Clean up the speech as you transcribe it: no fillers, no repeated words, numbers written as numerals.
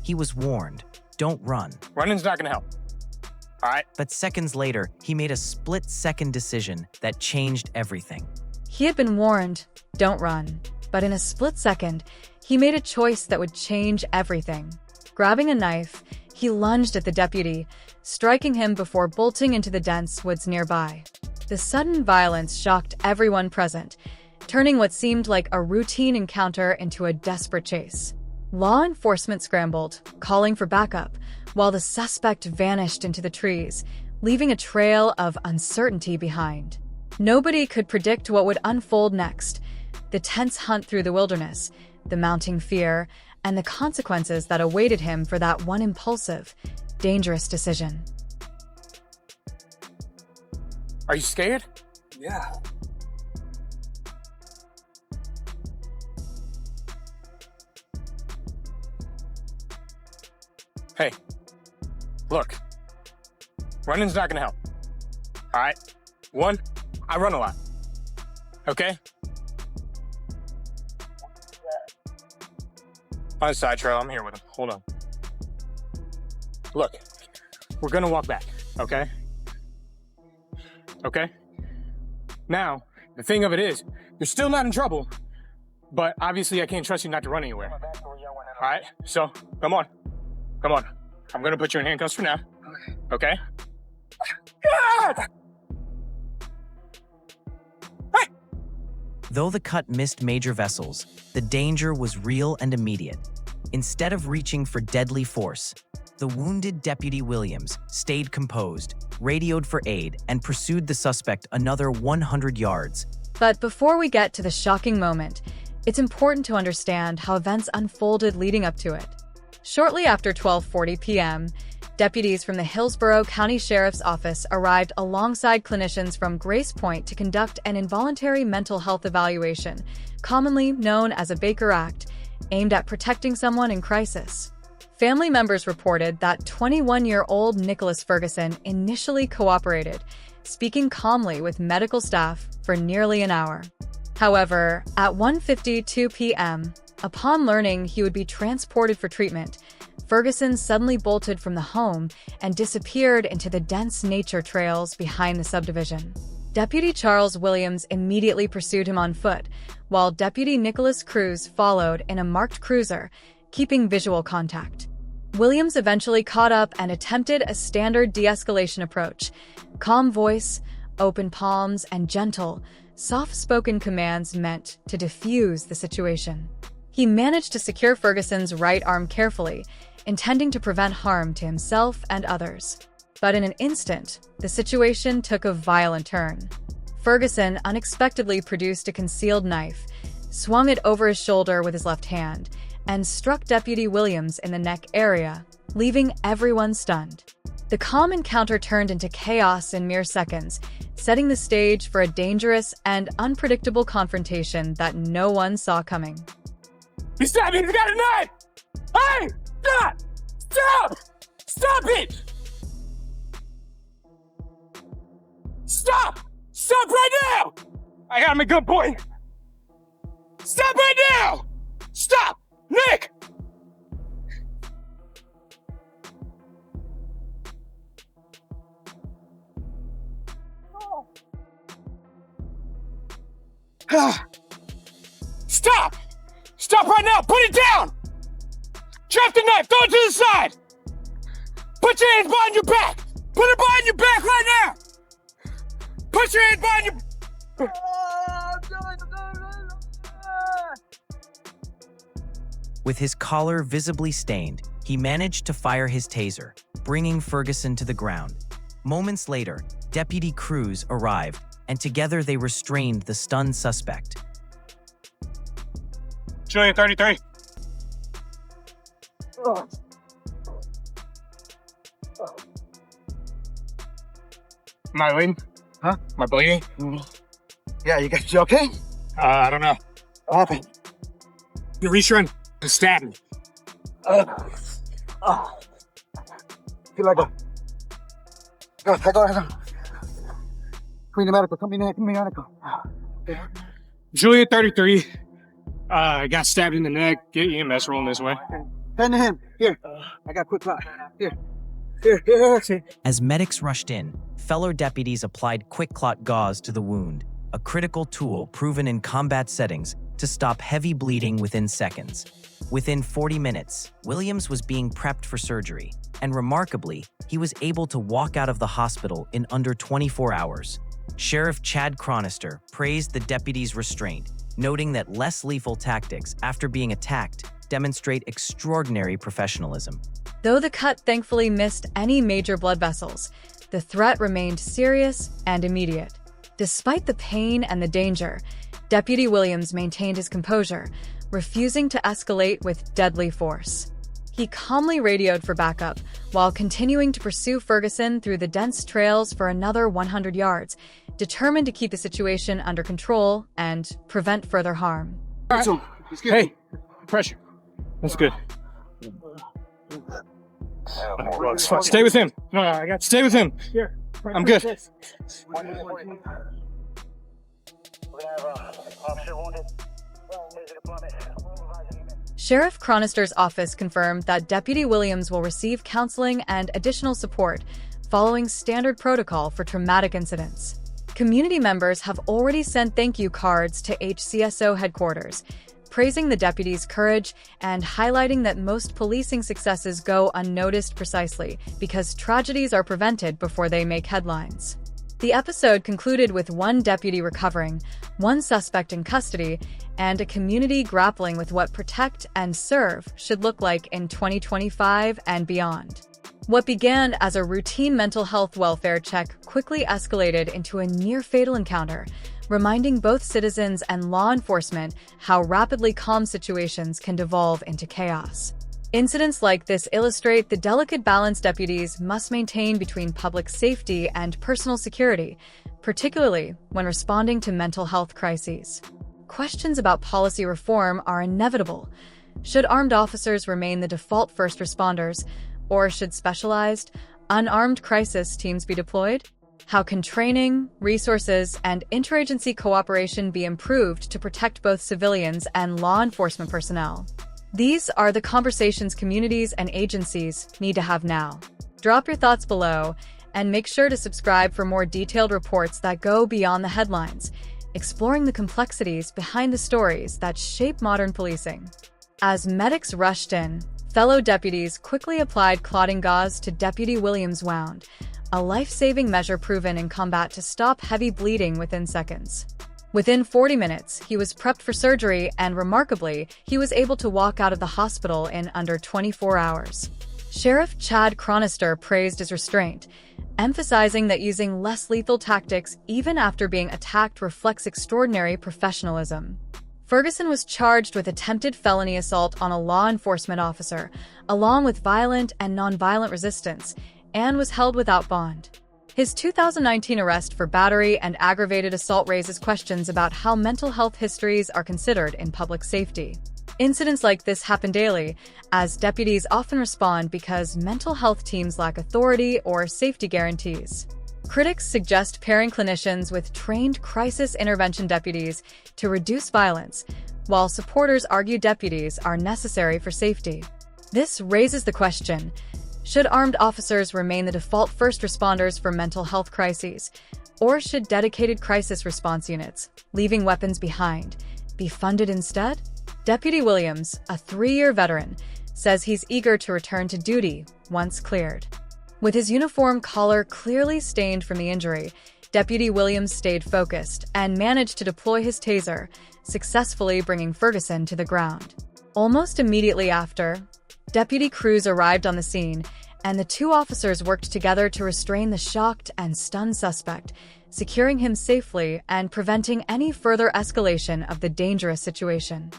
He was warned, don't run. Running's not gonna help. All right? But seconds later, he made a split-second decision that changed everything. He had been warned, don't run. But in a split second, he made a choice that would change everything. Grabbing a knife, he lunged at the deputy, striking him before bolting into the dense woods nearby. The sudden violence shocked everyone present, turning what seemed like a routine encounter into a desperate chase. Law enforcement scrambled, calling for backup, while the suspect vanished into the trees, leaving a trail of uncertainty behind. Nobody could predict what would unfold next. The tense hunt through the wilderness, the mounting fear, and the consequences that awaited him for that one impulsive, dangerous decision. Are you scared? Yeah. Hey, look. Running's not gonna help. All right? One, I run a lot. Okay? On the side trail, I'm here with him. Hold on. Look, we're gonna walk back, okay? Okay? Now, the thing of it is, you're still not in trouble, but obviously I can't trust you not to run anywhere. All right? So, come on. Come on. I'm gonna put you in handcuffs for now. Okay? God! Hey! Though the cut missed major vessels, the danger was real and immediate. Instead of reaching for deadly force, the wounded Deputy Williams stayed composed, radioed for aid, and pursued the suspect another 100 yards. But before we get to the shocking moment, it's important to understand how events unfolded leading up to it. Shortly after 12:40 p.m., deputies from the Hillsborough County Sheriff's Office arrived alongside clinicians from Grace Point to conduct an involuntary mental health evaluation, commonly known as a Baker Act, aimed at protecting someone in crisis. Family members reported that 21-year-old Nicholas Ferguson initially cooperated, speaking calmly with medical staff for nearly an hour. However, at 1:52 p.m., upon learning he would be transported for treatment, Ferguson suddenly bolted from the home and disappeared into the dense nature trails behind the subdivision. Deputy Charles Williams immediately pursued him on foot, while Deputy Nicholas Cruz followed in a marked cruiser, keeping visual contact. Williams eventually caught up and attempted a standard de-escalation approach: calm voice, open palms, and gentle, soft-spoken commands meant to diffuse the situation. He managed to secure Ferguson's right arm carefully, intending to prevent harm to himself and others. But in an instant, the situation took a violent turn. Ferguson unexpectedly produced a concealed knife, swung it over his shoulder with his left hand, and struck Deputy Williams in the neck area, leaving everyone stunned. The calm encounter turned into chaos in mere seconds, setting the stage for a dangerous and unpredictable confrontation that no one saw coming. He stabbed me! He's got a knife! Hey! Stop! Stop! Stop it! Stop! Stop right now! I got him a good point. Stop right now! Stop! Nick! Stop! Stop right now! Put it down! Drop the knife! Throw it to the side! Put your hands behind your back! Put it behind your back right now! Put your hands behind your... With his collar visibly stained, he managed to fire his taser, bringing Ferguson to the ground. Moments later, Deputy Cruz arrived, and together they restrained the stunned suspect. Julian 33. Am I bleeding? Huh? Am I bleeding? Yeah, you okay? I don't know. What happened? You're reaching to stab me. Feel like go. Queen of medical, come in, medical. Julian 33. Got stabbed in the neck. Get EMS rolling this way. Hand to him. Here. I got quick clot. Here. Here. As medics rushed in, fellow deputies applied quick clot gauze to the wound, a critical tool proven in combat settings to stop heavy bleeding within seconds. Within 40 minutes, Williams was being prepped for surgery, and remarkably, he was able to walk out of the hospital in under 24 hours. Sheriff Chad Chronister praised the deputy's restraint, noting that less lethal tactics after being attacked demonstrate extraordinary professionalism. Though the cut thankfully missed any major blood vessels, the threat remained serious and immediate. Despite the pain and the danger, Deputy Williams maintained his composure, refusing to escalate with deadly force. He calmly radioed for backup while continuing to pursue Ferguson through the dense trails for another 100 yards, determined to keep the situation under control and prevent further harm. All right. Hey, pressure. That's good. Stay with him. No, I got. Stay with him. Here. I'm good. Sheriff Chronister's office confirmed that Deputy Williams will receive counseling and additional support following standard protocol for traumatic incidents. Community members have already sent thank you cards to HCSO headquarters, praising the deputy's courage and highlighting that most policing successes go unnoticed precisely because tragedies are prevented before they make headlines. The episode concluded with one deputy recovering, one suspect in custody, and a community grappling with what protect and serve should look like in 2025 and beyond. What began as a routine mental health welfare check quickly escalated into a near-fatal encounter, reminding both citizens and law enforcement how rapidly calm situations can devolve into chaos. Incidents like this illustrate the delicate balance deputies must maintain between public safety and personal security, particularly when responding to mental health crises. Questions about policy reform are inevitable. Should armed officers remain the default first responders, or should specialized, unarmed crisis teams be deployed? How can training, resources, and interagency cooperation be improved to protect both civilians and law enforcement personnel? These are the conversations communities and agencies need to have now. Drop your thoughts below, and make sure to subscribe for more detailed reports that go beyond the headlines, exploring the complexities behind the stories that shape modern policing. As medics rushed in, fellow deputies quickly applied clotting gauze to Deputy Williams' wound, a life-saving measure proven in combat to stop heavy bleeding within seconds. Within 40 minutes, he was prepped for surgery, and remarkably, he was able to walk out of the hospital in under 24 hours. Sheriff Chad Chronister praised his restraint, emphasizing that using less lethal tactics even after being attacked reflects extraordinary professionalism. Ferguson was charged with attempted felony assault on a law enforcement officer, along with violent and nonviolent resistance, and was held without bond. His 2019 arrest for battery and aggravated assault raises questions about how mental health histories are considered in public safety. Incidents like this happen daily, as deputies often respond because mental health teams lack authority or safety guarantees. Critics suggest pairing clinicians with trained crisis intervention deputies to reduce violence, while supporters argue deputies are necessary for safety. This raises the question: should armed officers remain the default first responders for mental health crises, or should dedicated crisis response units, leaving weapons behind, be funded instead? Deputy Williams, a 3-year veteran, says he's eager to return to duty once cleared. With his uniform collar clearly stained from the injury, Deputy Williams stayed focused and managed to deploy his taser, successfully bringing Ferguson to the ground. Almost immediately after, Deputy Cruz arrived on the scene, and the two officers worked together to restrain the shocked and stunned suspect, securing him safely and preventing any further escalation of the dangerous situation.